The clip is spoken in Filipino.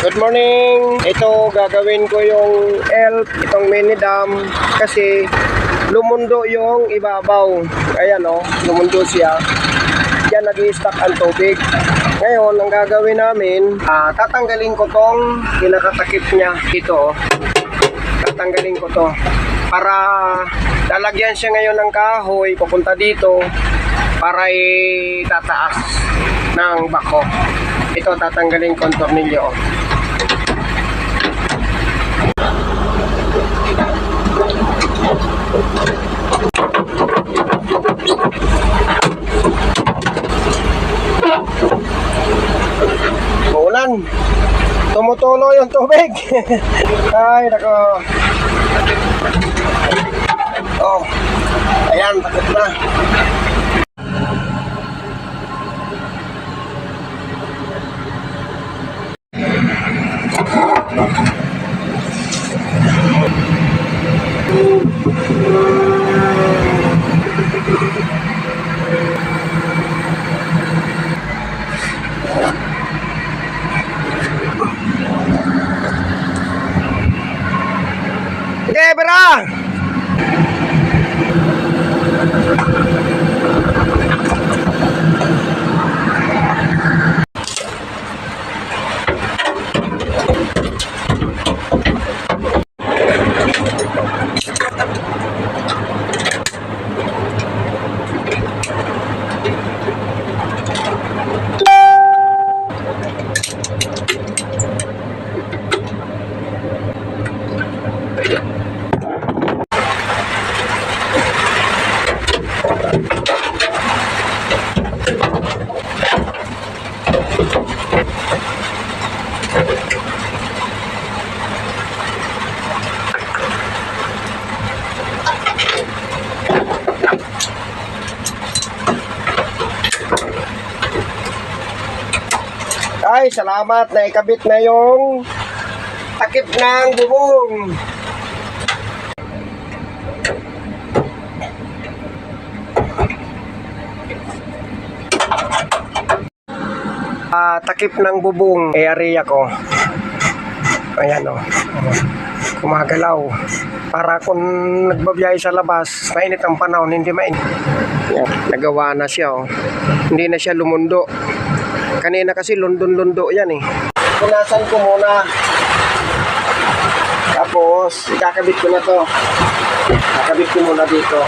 Good morning! Ito gagawin ko yung elf, itong mini dam kasi lumundo yung ibabaw. Ayan o, lumundo siya. Diyan nag-i-stack ang tubig. Ngayon, ang gagawin namin, tatanggalin ko tong pinakatakip niya dito. Tatanggalin ko to para lalagyan siya ngayon ng kahoy, pupunta dito para itataas ng bako. Ito tatanggalin ko ang tornilyo. Ulan, tumutulo yung tubig. Ay nako. Oh, ayan, takot na. Sige, bra! Ay, salamat na ikabit na yung takip ng bubong. Takip ng bubong area ko. Ayan o. Kumagalaw. Para kung nagbabiyahe sa labas, mainit ang panahon, hindi mainit. Ayan, nagawa na siya o. Hindi na siya lumundo. Kanina kasi lundon-lundo yan eh. Punasan ko muna. Tapos, ikakabit ko na to. Kakabit ko muna dito.